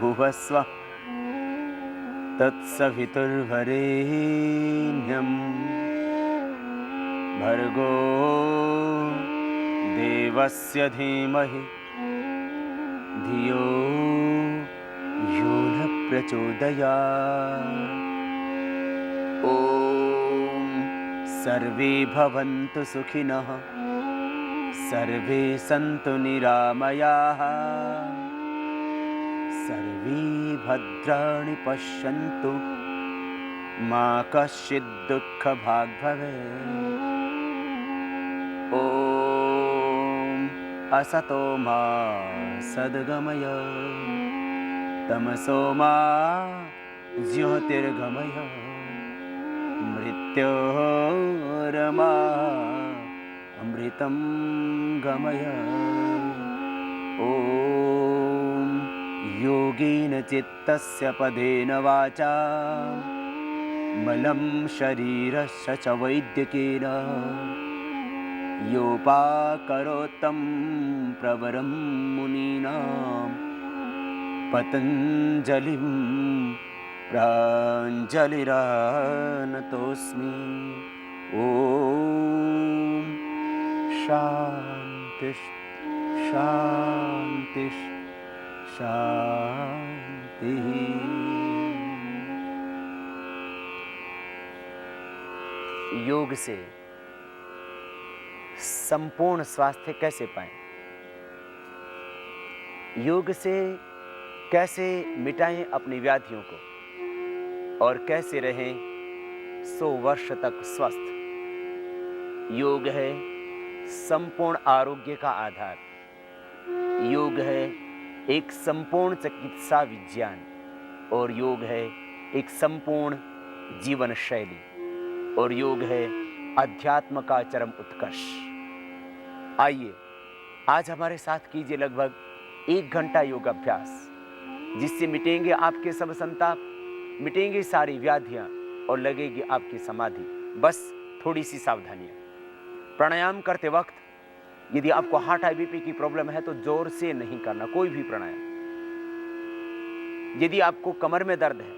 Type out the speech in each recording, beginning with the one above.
भुवस्वः तत्सवितुर्वरेण्यं भर्गो देवस्य धीमहि धियो यो न प्रचोदयात्। ॐ सर्वे भवन्तु सुखिनः, सर्वे सन्तु निरामयाः, सर्वे भद्राणि पश्यन्तु, मा कश्चित् दुःखभाग् भवेत्। ॐ असतो मा सद्गमय, तमसो मा ज्योतिर्गमय, मृत्योर्मा अमृतं गमय। ॐ योगेन चित्तस्य पदेन वाचा मलं शरीरस्य च वैद्यकेन योपाकरोत्तं प्रवरं मुनीनां पतञ्जलिं प्राञ्जलिरानतोऽस्मि। ॐ शान्ति शान्ति शांति। योग से संपूर्ण स्वास्थ्य कैसे पाएं? योग से कैसे मिटाएं अपनी व्याधियों को और कैसे रहें 100 वर्ष तक स्वस्थ? योग है संपूर्ण आरोग्य का आधार। योग है एक संपूर्ण चिकित्सा विज्ञान और योग है एक संपूर्ण जीवन शैली और योग है अध्यात्म का चरम उत्कर्ष। आइए आज हमारे साथ कीजिए लगभग 1 घंटा योग अभ्यास, जिससे मिटेंगे आपके सब संताप, मिटेंगी सारी व्याधियां और लगेगी आपकी समाधि। बस थोड़ी सी सावधानियां। प्राणायाम करते वक्त यदि आपको हार्ट हाई बीपी की प्रॉब्लम है तो जोर से नहीं करना कोई भी प्राणायाम। यदि आपको कमर में दर्द है,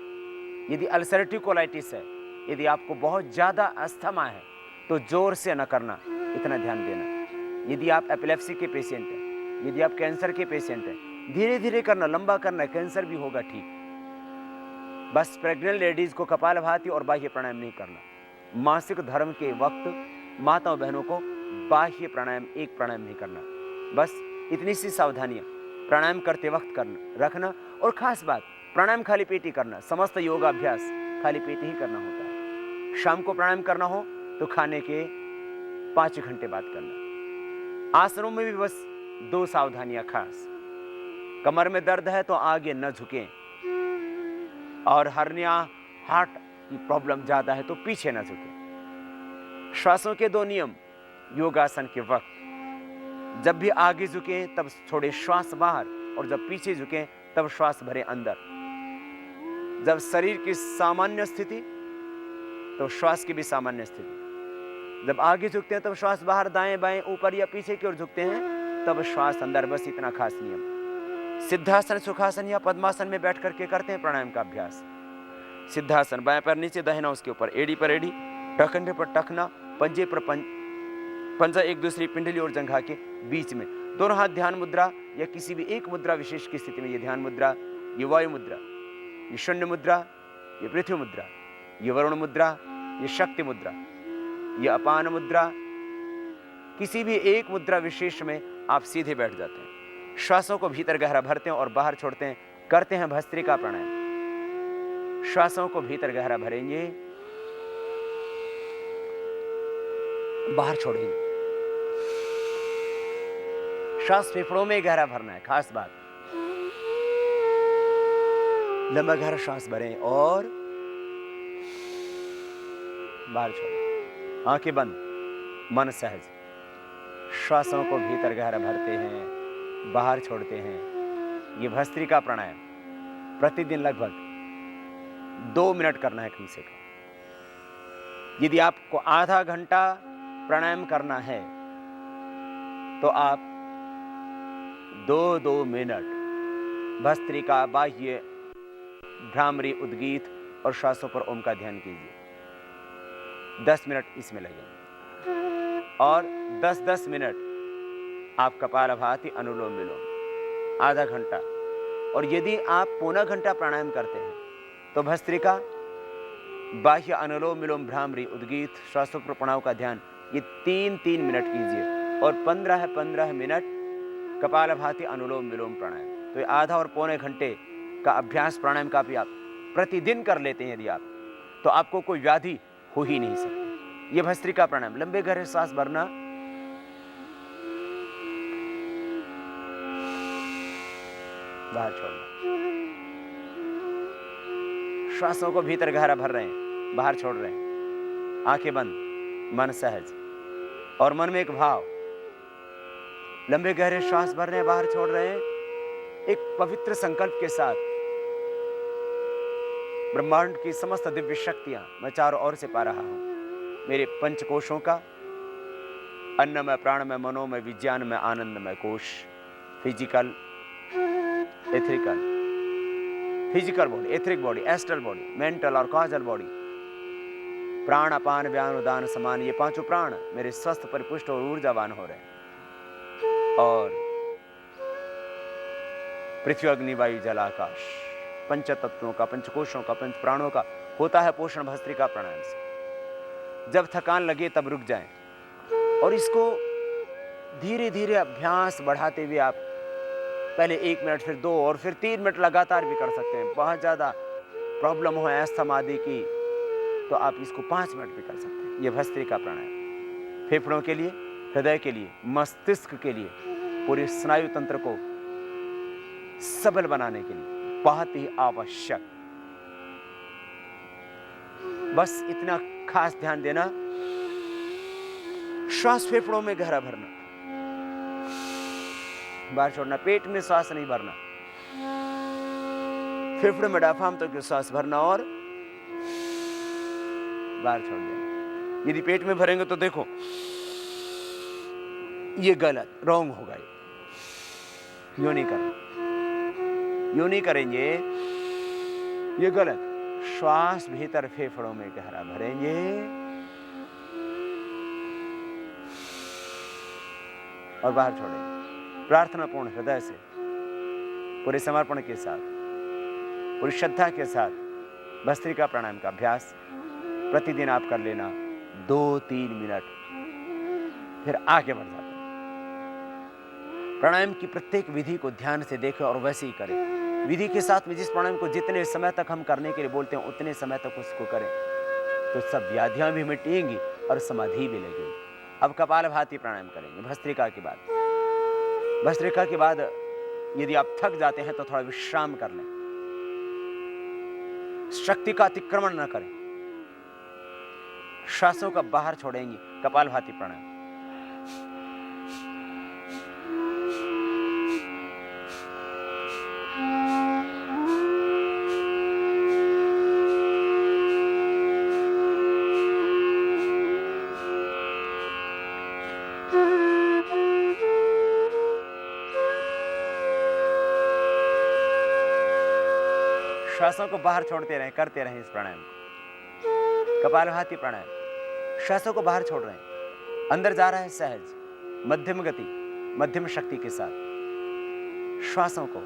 यदि अल्सरेटिव कोलाइटिस है, यदि आपको बहुत ज्यादा अस्थमा है तो जोर से न करना, इतना ध्यान देना। यदि आप एपिलेप्सी के पेशेंट हैं, यदि आप कैंसर के पेशेंट हैं, धीरे धीरे करना, लंबा करना, कैंसर भी होगा ठीक। बस प्रेग्नेंट लेडीज को कपालभाति और बाह्य प्राणायाम नहीं करना। मासिक धर्म के वक्त माताओं बहनों को बाह्य प्राणायाम, एक प्राणायाम नहीं करना। बस इतनी सी सावधानियां प्राणायाम करते वक्त करना रखना। और खास बात, प्राणायाम खाली पेट ही करना। समस्त योगाभ्यास खाली पेट ही करना होता है। शाम को प्राणायाम करना हो तो खाने के 5 घंटे बाद करना। आसनों में भी बस 2 सावधानियां खास। कमर में दर्द है तो आगे न झुकें, और हर्निया हार्ट की प्रॉब्लम ज्यादा है तो पीछे न झुकें। श्वासों के 2 नियम योगासन के वक्त, जब भी आगे झुकें तब छोड़े श्वास बाहर, और जब पीछे झुकें तब श्वास भरे अंदर। जब शरीर की सामान्य स्थिति तो श्वास की भी सामान्य स्थिति। जब आगे झुकते हैं तब श्वास बाहर, दाएं बाएं, ऊपर या पीछे की ओर झुकते हैं तब श्वास अंदर। बस इतना खास नियम। सिद्धासन, सुखासन या पद्मासन में बैठ करके करते हैं प्राणायाम का अभ्यास। सिद्धासन, बाएं पैर नीचे, दाहिना उसके ऊपर, एड़ी पर एड़ी, टखने पर टखना, पंजे पर पंजा एक दूसरी पिंडली और जंघा के बीच में। दोनों हाथ ध्यान मुद्रा या किसी भी एक मुद्रा विशेष की स्थिति में। ये ध्यान मुद्रा, ये वायु मुद्रा, ये शून्य मुद्रा, ये पृथ्वी मुद्रा, ये वरुण मुद्रा, ये शक्ति मुद्रा, ये अपान मुद्रा। किसी भी एक मुद्रा विशेष में आप सीधे बैठ जाते हैं। श्वासों को भीतर गहरा भरते हैं और बाहर छोड़ते हैं। करते हैं भस्त्रिका प्राणायाम। श्वासों को भीतर गहरा भरेंगे, बाहर छोड़ेंगे। श्वास फेफड़ों में गहरा भरना है, खास बात। लंबा गहरा श्वास भरें और बाहर छोड़ें। आंखें बंद, मन सहज। श्वासों को भीतर गहरा भरते हैं, बाहर छोड़ते हैं। ये भस्त्रिका प्राणायाम प्रतिदिन लगभग 2 मिनट करना है कम से कम। यदि आपको आधा घंटा प्राणायाम करना है तो आप 2-2 मिनट भस्त्रिका, बाह्य, भ्रामरी, उद्गीत और श्वासों पर ओम का ध्यान कीजिए। 10 मिनट इसमें लगेंगे और 10-10 मिनट आप कपालभाति, अनुलोम विलोम, आधा घंटा। और यदि आप पौना घंटा प्राणायाम करते हैं तो भस्त्रिका, बाह्य, अनुलोम विलोम, भ्रामरी, उद्गीत, श्वासों पर प्रणव का ध्यान ये 3-3 मिनट कीजिए और 15-15 मिनट कपालभाति, अनुलोम विलोम, प्राणायाम। तो ये आधा और पौने घंटे का अभ्यास प्राणायाम का भी आप प्रतिदिन कर लेते हैं यदि आप, तो आपको कोई व्याधि हो ही नहीं सकती। ये भस्त्रिका प्राणायाम, लंबे गहरे सांस भरना, बाहर छोड़ना। श्वासों को भीतर गहरा भर रहे हैं, बाहर छोड़ रहे हैं। आंखें बंद, मन सहज और मन में एक भाव, लंबे गहरे श्वास भर रहे हैं, बाहर छोड़ रहे हैं। एक पवित्र संकल्प के साथ ब्रह्मांड की समस्त दिव्य शक्तियां मैं चारों ओर से पा रहा हूं। मेरे पंचकोशों का, अन्नमय, प्राणमय, मनोमय, विज्ञानमय, आनंदमय कोश, physical, etherical, physical body, etheric body, astral body, mental और कॉजल बॉडी, प्राण, अपान, व्यान, उदान, समान, ये पांचों प्राण मेरे स्वस्थ, परिपुष्ट और ऊर्जावान हो रहे हैं। और पृथ्वी, अग्नि, वायु, जल, आकाश, पंच तत्वों का, पंचकोशों का, पंच प्राणों का होता है पोषण भस्त्रिका प्राणायाम से। जब थकान लगे तब रुक जाएं और इसको धीरे धीरे अभ्यास बढ़ाते हुए आप पहले 1 मिनट, फिर 2 और फिर 3 मिनट लगातार भी कर सकते हैं। बहुत ज्यादा प्रॉब्लम हो अस्थमा आदि की तो आप इसको 5 मिनट भी कर सकते हैं। यह भस्त्रिका प्राणायाम फेफड़ों के लिए, हृदय के लिए, मस्तिष्क के लिए, पूरे स्नायु तंत्र को सबल बनाने के लिए बहुत ही आवश्यक। बस इतना खास ध्यान देना, श्वास फेफड़ों में गहरा भरना, बाहर छोड़ना, पेट में श्वास नहीं भरना, फेफड़े में डायफ्राम तक श्वास भरना और बाहर छोड़ देना। यदि पेट में भरेंगे तो देखो ये गलत, रॉन्ग होगा। यो नहीं करना, यो नहीं करेंगे, ये गलत। श्वास भीतर फेफड़ों में गहरा भरेंगे और बाहर छोड़ेंगे। प्रार्थना पूर्ण हृदय से, पूरे समर्पण के साथ, पूरी श्रद्धा के साथ भस्त्रिका प्राणायाम का अभ्यास प्रतिदिन आप कर लेना 2-3 मिनट, फिर आगे बढ़ जाते हैं। प्राणायाम की प्रत्येक विधि को ध्यान से देखें और वैसे ही करें। विधि के साथ में जिस प्राणायाम को जितने समय तक हम करने के लिए बोलते हैं उतने समय तक उसको करें तो सब व्याधियां भी मिटेंगी और समाधि भी लगेगी। अब कपालभाति प्राणायाम करेंगे भस्त्रिका के बाद। भस्त्रिका के बाद यदि आप थक जाते हैं तो थोड़ा विश्राम कर लें, शक्ति का अतिक्रमण न करें, श्वासों का बाहर छोड़ेंगे। कपालभाति प्राणायाम श्वासों को बाहर छोड़ते रहें, करते रहें इस प्राणायाम को। कपालभाति प्राणायाम, श्वासों को बाहर छोड़ रहे हैं, अंदर जा रहा है सहज, मध्यम गति, मध्यम शक्ति के साथ। श्वासों को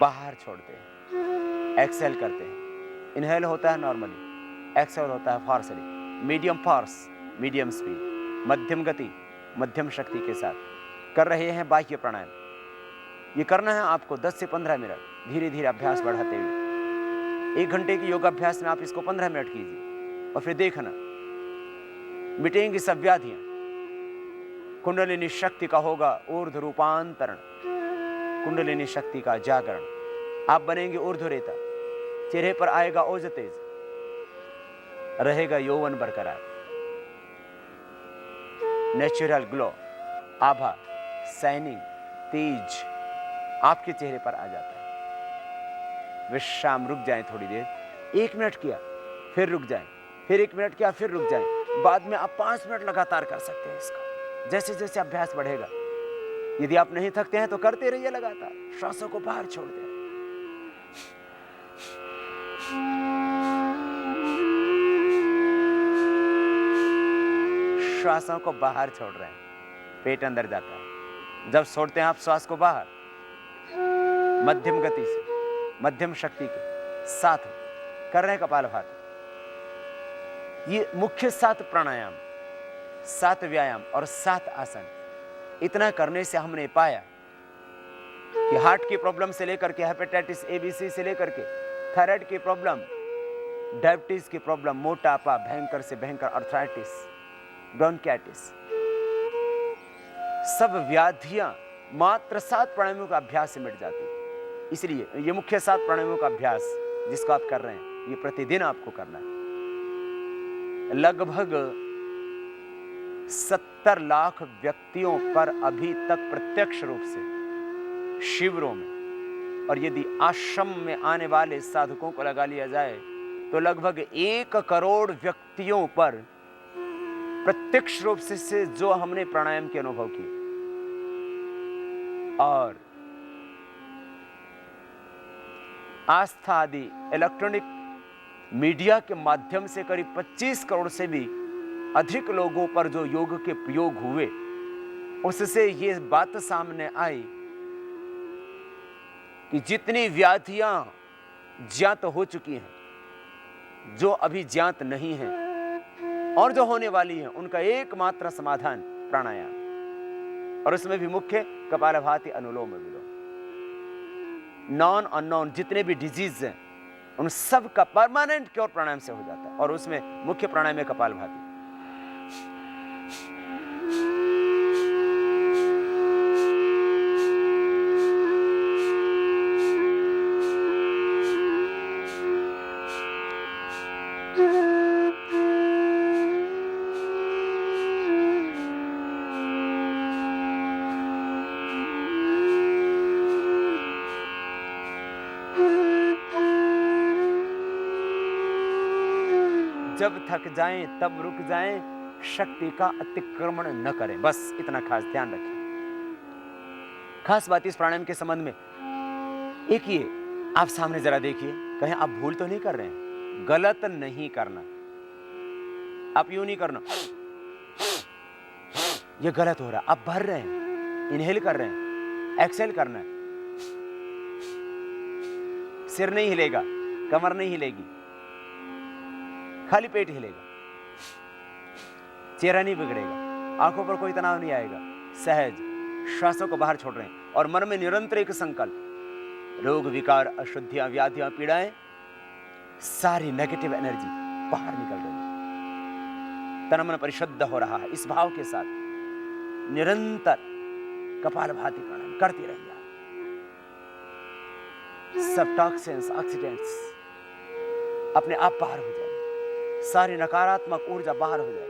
बाहर छोड़ते हैं, एक्सहेल करते हैं। इनहेल होता है नॉर्मली, एक्सहेल होता है फोर्सली। मीडियम फोर्स, मीडियम स्पीड, मध्यम गति, मध्यम शक्ति के साथ कर रहे हैं बाह्य प्राणायाम। ये करना है आपको 10 से 15 मिनट, धीरे धीरे अभ्यास बढ़ाते हुए। 1 घंटे की योगाभ्यास में आप इसको 15 मिनट कीजिए और फिर देखना मिटेंगी सब व्याधियां। कुंडलिनी शक्ति का होगा ऊर्ध्व रूपांतरण, कुंडलिनी शक्ति का जागरण। आप बनेंगे ऊर्ध्वरेता, चेहरे पर आएगा ओज तेज, रहेगा यौवन बरकरार, नेचुरल ग्लो, आभा, शाइनिंग, तेज आपके चेहरे पर आ जाता है। विश्राम, रुक जाएं थोड़ी देर, 1 मिनट किया फिर रुक जाएं, फिर 1 मिनट किया फिर रुक जाएं। बाद में आप 5 मिनट लगातार कर सकते हैं इसका, जैसे जैसे अभ्यास बढ़ेगा। यदि आप नहीं थकते हैं तो करते रहिए लगातार, श्वासों को बाहर छोड़ दें। श्वासों को बाहर छोड़ रहे हैं, पेट अंदर जाता है। जब छोड़ते हैं आप श्वास को बाहर, मध्यम गति से, मध्यम शक्ति के साथ कर रहे हैं कपालभाति। ये मुख्य 7 प्राणायाम, 7 व्यायाम और 7 आसन, इतना करने से हमने पाया कि हार्ट की प्रॉब्लम से लेकर के हेपेटाइटिस ABC से लेकर के थायराइड की प्रॉब्लम, डायबिटीज की प्रॉब्लम, मोटापा, भयंकर से भयंकर अर्थराइटिस, ब्रोंकाइटिस, सब व्याधियां मात्र 7 प्राणायामों का अभ्यास से मिट जाती। इसलिए ये मुख्य 7 प्राणायामों का अभ्यास जिसको आप कर रहे हैं, ये प्रतिदिन आपको करना है। लगभग 70 लाख व्यक्तियों पर अभी तक प्रत्यक्ष रूप से शिविरों में, और यदि आश्रम में आने वाले साधकों को लगा लिया जाए तो लगभग 1 करोड़ व्यक्तियों पर प्रत्यक्ष रूप से जो हमने प्राणायाम के अनुभव किए। और आस्था आदि इलेक्ट्रॉनिक मीडिया के माध्यम से करीब 25 करोड़ से भी अधिक लोगों पर जो योग के प्रयोग हुए, उससे ये बात सामने आई कि जितनी व्याधियां ज्ञात हो चुकी हैं, जो अभी ज्ञात नहीं हैं और जो होने वाली हैं, उनका एकमात्र समाधान प्राणायाम, और उसमें भी मुख्य कपालभाति, अनुलोम विलोम। नॉन अननोन जितने भी डिजीज हैं, उन सब का परमानेंट क्योर प्राणायाम से हो जाता है, और उसमें मुख्य प्राणायाम है कपालभाति। जब थक जाएं तब रुक जाएं, शक्ति का अतिक्रमण न करें, बस इतना खास ध्यान रखें। खास बात इस प्राणायाम के संबंध में एक ही, आप सामने जरा देखिए, कहीं आप भूल तो नहीं कर रहे हैं, गलत नहीं करना। आप यूं नहीं करना, ये गलत हो रहा, आप भर रहे हैं, इनहेल कर रहे हैं, एक्सेल करना है। सिर नहीं हिलेगा, कमर नहीं हिलेगी, खाली पेट हिलेगा, चेहरा नहीं बिगड़ेगा, आंखों पर कोई तनाव नहीं आएगा, सहज श्वासों को बाहर छोड़ रहे हैं, और मन में निरंतर एक संकल्प, रोग विकार, अशुद्धियां, व्याधियां, पीड़ाएं, सारी नेगेटिव एनर्जी बाहर निकल रही है, तन मन परिशुद्ध हो रहा है। इस भाव के साथ निरंतर कपालभाति प्राणायाम करते रहिए। सब टॉक्सिन्स, ऑक्सीडेंट्स अपने आप बाहर हो जाएंगे, सारी नकारात्मक ऊर्जा बाहर हो जाएगी,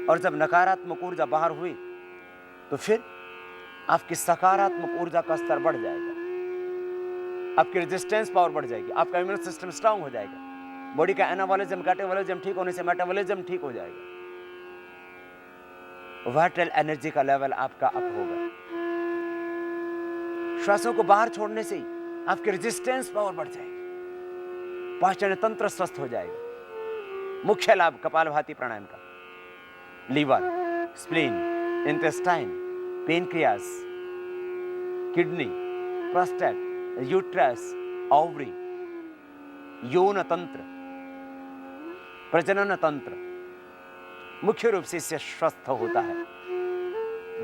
और जब नकारात्मक ऊर्जा बाहर हुई तो फिर आपकी सकारात्मक ऊर्जा का स्तर बढ़ जाएगा, आपकी रेजिस्टेंस पावर बढ़ जाएगी, आपका इम्यून सिस्टम स्ट्रांग हो जाएगा, बॉडी का एनाबॉलिज्म, कैटाबॉलिज्म ठीक होने से मेटाबॉलिज्म ठीक हो जाएगा, वाइटल एनर्जी का लेवल आपका अप होगा। श्वासों को बाहर छोड़ने से ही आपकी रेजिस्टेंस पावर बढ़ जाएगी, पाचन तंत्र स्वस्थ हो जाएगा। मुख्य लाभ कपालभाति प्राणायाम का, liver, spleen, intestine, pancreas, kidney, prostate, uterus, ovary, यौन तंत्र, प्रजनन तंत्र मुख्य रूप से इससे स्वस्थ होता है।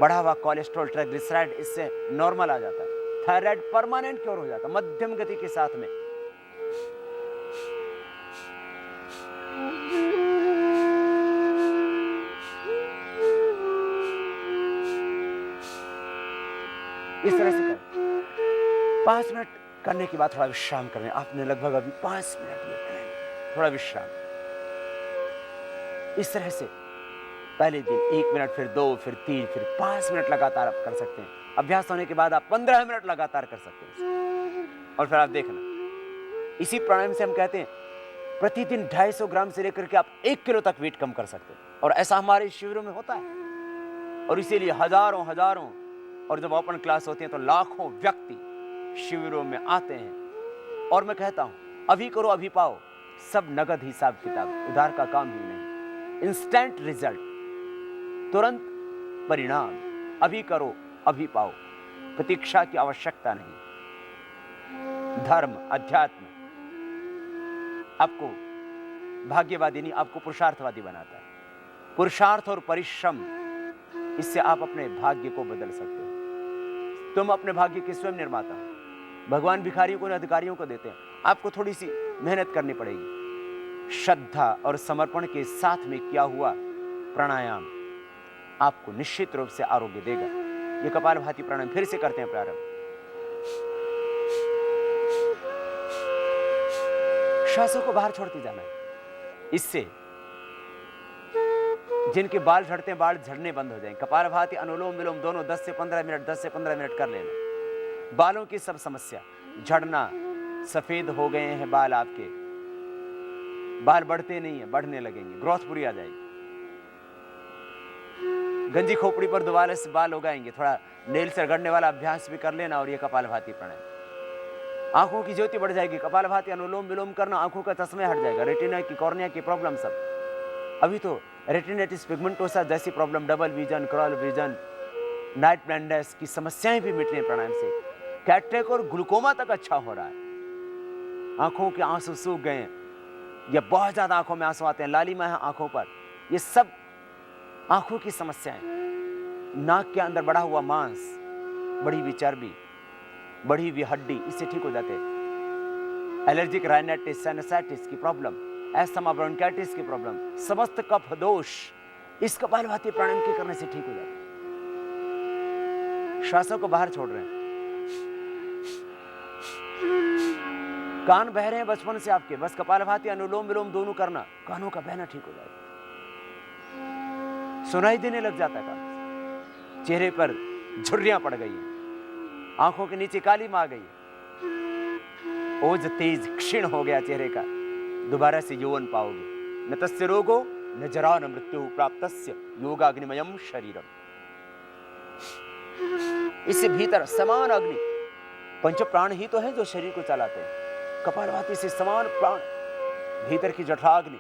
बढ़ा हुआ कोलेस्ट्रॉल, ट्राइग्लिसराइड इससे नॉर्मल आ जाता है, थायराइड परमानेंट क्योर हो जाता है मध्यम गति के साथ में। इस तरह से करें। 5 मिनट करने के बाद थोड़ा विश्राम करें। आपने लगभग अभी 5 मिनट लिए करें, थोड़ा विश्राम। इस तरह से पहले दिन 1 मिनट, फिर 2, फिर 3, फिर 5 मिनट लगातार आप कर सकते हैं। अभ्यास होने के बाद आप 15 मिनट लगातार कर सकते हैं। और फिर आप देखना, इसी प्राणायाम से हम कहते हैं प्रतिदिन 250 ग्राम से लेकर के आप 1 किलो तक वेट कम कर सकते हैं। और ऐसा हमारे शिविरों में होता है। और इसीलिए हजारों, और जब ओपन क्लास होती है तो लाखों व्यक्ति शिविरों में आते हैं, और मैं कहता हूं अभी करो अभी पाओ, सब नगद हिसाब किताब, उधार का काम ही नहीं, इंस्टेंट रिजल्ट, तुरंत परिणाम, अभी करो अभी पाओ, प्रतीक्षा की आवश्यकता नहीं। धर्म, अध्यात्म आपको भाग्यवादी नहीं, आपको पुरुषार्थवादी बनाता है। पुरुषार्थ और परिश्रम, इससे आप अपने भाग्य को बदल सकते हो। तुम अपने भाग्य के स्वयं निर्माता हो। भगवान भिखारियों को और अधिकारियों को देते हैं, आपको थोड़ी सी मेहनत करनी पड़ेगी। श्रद्धा और समर्पण के साथ में किया हुआ प्राणायाम आपको निश्चित रूप से आरोग्य देगा। ये कपालभाति प्राणायाम फिर से करते हैं प्रारंभ। श्वासों को बाहर छोड़ते जाना है। इससे जिनके बाल झड़ते हैं, बाल झड़ने बंद हो जाएंगे। कपालभाति, अनुलोम विलोम दोनों 10 से 15 मिनट 10 से 15 मिनट कर लेना। बालों की सब समस्या, झड़ना, सफेद हो गए हैं बाल, आपके बाल बढ़ते नहीं है, बढ़ने लगेंगे, ग्रोथ पूरी आ जाएगी। गंजी खोपड़ी पर दोबारा से बाल उगाएंगे, थोड़ा नेल से रगड़ने वाला अभ्यास भी कर लेना। और ये कपालभाति प्राणायाम, आंखों की ज्योति बढ़ जाएगी। कपालभाति अनुलोम विलोम करना, आंखों का चश्मे हट जाएगा। रेटिना की, कॉर्निया की प्रॉब्लम सब, अभी तो रेटिनाइटिस पिगमेंटोसा जैसी problem, double vision, crawl vision, night blindness की समस्याएं भी मिट रही हैं प्राणायाम से। कैटरेक्ट और ग्लूकोमा तक अच्छा हो रहा है। आंखों के आंसू सूख गए या बहुत ज्यादा आंखों में आंसू आते हैं, लालिमा है आंखों पर, ये सब आंखों की समस्याएं। नाक के अंदर बढ़ा हुआ मांस, बढ़ी हुई चर्बी, बढ़ी हुई हड्डी, इससे ठीक हो जाते हैं। एलर्जिक राइनाइटिस, साइनसाइटिस की प्रॉब्लम, एस्थमा, ब्रोंकाइटिस की प्रॉब्लम, समस्त कफ दोष इस कपालभाति प्राणायाम के करने से ठीक हो जाते हैं। श्वासों को बाहर छोड़ रहे हैं। कान बह रहे हैं बचपन से आपके, बस कपालभाति अनुलोम विलोम दोनों करना, कानों का बहना ठीक हो जाएगा। सुनाई देने लग जाता है कान, चेहरे पर झुर्रियां पड़ गई हैं, आंखों के नीचे काली आ गई है, ओज तेज क्षीण हो गया चेहरे का, दोबारा से यौवन पाओगे। न तस्य रोगो न जरा न मृत्यु प्राप्तस्य योगाग्निमयम शरीरम। इससे भीतर समान अग्नि, पंच प्राण ही तो है जो शरीर को चलाते हैं। कपालभाति से समान प्राण, भीतर की जठराग्नि,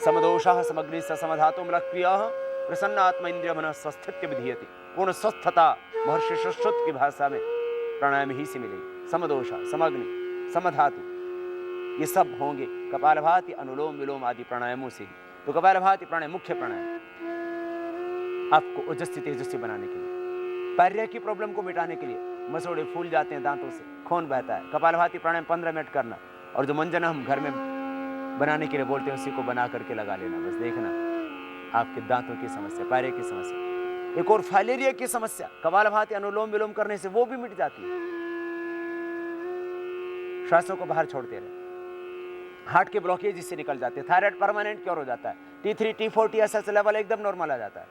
समदोषः समग्नि समधातुम लक्रियः प्रसन्न आत्मा इंद्रिय मन स्वस्थित्य विधीयते। पूर्ण स्वस्थता महर्षि सुश्रुत की भाषा में प्राणायाम ही से मिलेगी। समदोषा, समग्नि, समधातु, ये सब होंगे कपालभाति अनुलोम विलोम आदि प्राणायामों से ही। तो कपालभाति प्राणायाम मुख्य प्राणायाम आपको ओजस्वी तेजस्वी बनाने के लिए, पैरिया की प्रॉब्लम को मिटाने के लिए। मसोड़े फूल जाते हैं दांतों से, खून बहता है, कपालभाति प्राणायाम 15 मिनट करना। और जो मंजन हम घर में बनाने के लिए बोलते हैं, उसी को बना करके लगा लेना। बस देखना आपके दांतों की समस्या, पैरे की समस्या, एक और फाइलेरिया की समस्या कपालभाति अनुलोम विलोम करने से वो भी मिट जाती है। श्वासों को बाहर छोड़ते रहे। हार्ट के ब्लॉकेज इससे निकल जाते हैं। थायराइड परमानेंट क्योर हो जाता है। T3 T4 TSH लेवल एकदम नॉर्मल आ जाता है।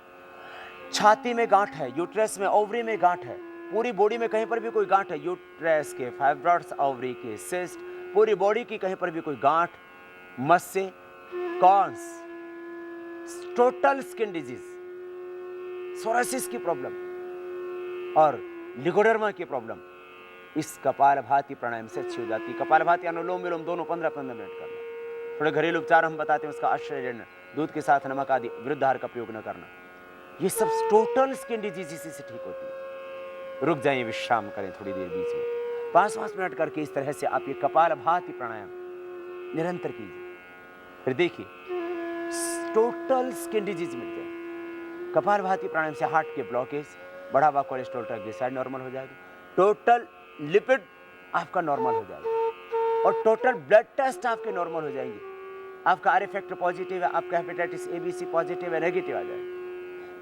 छाती में गांठ है, यूट्रस में, ओवरी में गांठ है, पूरी बॉडी में कहीं पर भी कोई गांठ है, यूट्रस के, फाइब्रॉइड्स, ओवरी के, सिस्ट, पूरी बॉडी की कहीं पर भी कोई गांठ, मस्से, corns, total skin disease, psoriasis की प्रॉब्लम और लिगोडर्मा की प्रॉब्लम इस कपालभाति प्राणायाम से अच्छी हो जाती है। कपालभाति अनुलोम विलोम दोनों 15-15 मिनट करना। थोड़े घरेलू उपचार हम बताते हैं, उसका आश्रय लेना, दूध के साथ नमक आदि वृद्धाहार का प्रयोग न करना। ये सब टोटल स्किन डिजीज इसी से ठीक होती है। रुक जाइए, विश्राम करें थोड़ी देर बीच में, 5-5 मिनट करके इस तरह से आप ये कपालभाति प्राणायाम निरंतर कीजिए। फिर देखिए टोटल स्किन डिजीज मिल जाए। कपालभाति प्राणायाम से हार्ट के ब्लॉकेज, बढ़ा हुआ कोलेस्ट्रॉल, ट्राइग्लिसराइड नॉर्मल हो जाएगा, टोटल लिपिड आपका नॉर्मल हो जाएगा और टोटल ब्लड टेस्ट आपके नॉर्मल हो जाएंगे। आपका आर फैक्टर पॉजिटिव है, आपका हेपेटाइटिस ABC पॉजिटिव है, नेगेटिव आ जाएगा।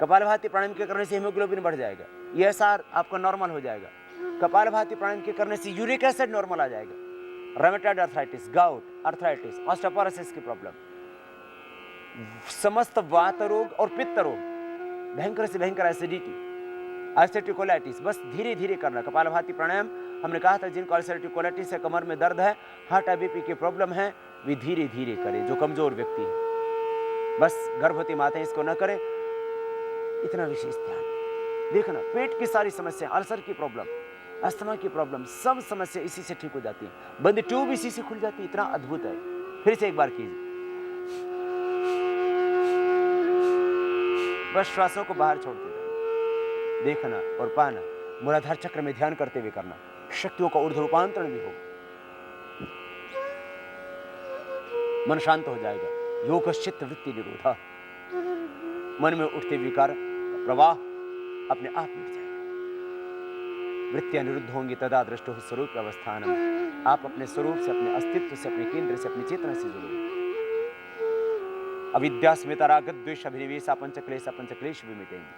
कपालभाति प्राणायाम के करने से हीमोग्लोबिन बढ़ जाएगा, ESR आपका नॉर्मल हो जाएगा। कपालभाति प्राणायाम के करने से यूरिक एसिड नॉर्मल आ जाएगा। Rheumatoid arthritis, gout, arthritis, osteoporosis की प्रॉब्लम, समस्त वात रोग और पित्त रोग, भयंकर से भयंकर एसिडिटी, अल्सरेटिव कोलाइटिस, बस धीरे धीरे करना। कपालभाति प्राणायाम हमने कहा था जिनको अल्सरेटिव कोलाइटिस है, कमर में दर्द है, हार्ट BP की प्रॉब्लम है, वे धीरे धीरे करें। जो कमजोर व्यक्ति है, बस गर्भवती माताएं इसको न करें, इतना विशेष ध्यान देखना। पेट की सारी समस्या, अल्सर की प्रॉब्लम, अस्थमा की प्रॉब्लम, सब समस्या इसी से ठीक हो जाती है। बंद ट्यूब इसी से खुल जाती है। इतना अद्भुत है। फिर से एक बार कीजिए। बस श्वासों को बाहर छोड़ते जाना, देखना और पाना, मूलाधार चक्र में ध्यान करते हुए करना। शक्तियों का ऊर्ध्व रूपांतरण भी होगा। मन शांत हो जाएगा। योगश्चित्त वृत्ति निरोधा, मन में उठते विकार का प्रवाह अपने आप मिट जाएगा। वृत्तियां निरुद्ध होंगी, तदा दृष्टो स्वरूप अवस्थानम। आप अपने स्वरूप से, अपने अस्तित्व से, अपने केंद्र से, अपनी चेतना से जुड़ोगे। अविद्या स्मिता राग द्वेष अभिनिवेशा पंचक्लेश पंचक्लेश भी मिटेंगे।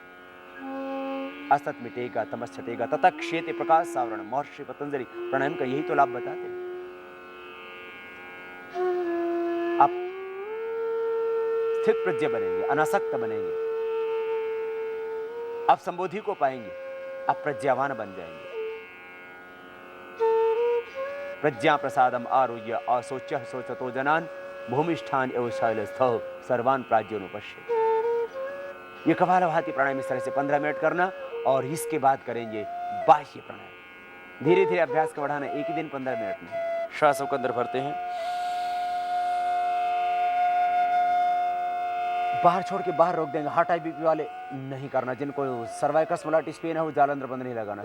असत मिटेगा, तमस छटेगा, तथा क्षेत्र प्रकाश सावरण। महर्षि पतंजलि प्राणायाम का यही तो लाभ बताते हैं। आप स्थित प्रज्ञ बनेंगे, अनासक्त बनेंगे, आप संबोधि को पाएंगे, आप प्रज्ञावान बन जाएंगे। प्रज्ञा प्रसादम आरोग्य असोच्य सोचतो जनान भूमिष्ठान एवं शैलस्थौ सर्वान प्राज्ञोनुपश्यति। ये कपालभाति प्राणायाम इस तरह से 15 मिनट करना और इसके बाद करेंगे बाह्य प्राणायाम। धीरे धीरे अभ्यास को बढ़ाना, एक ही दिन 15 मिनट में। श्वासों को अंदर भरते हैं, बाहर छोड़ के बाहर रोक देंगे। हार्ट, बीपी वाले नहीं करना। जिनको सर्वाइकल स्मॉलाइटिस पेन है वो जालंधर बंद नहीं लगाना।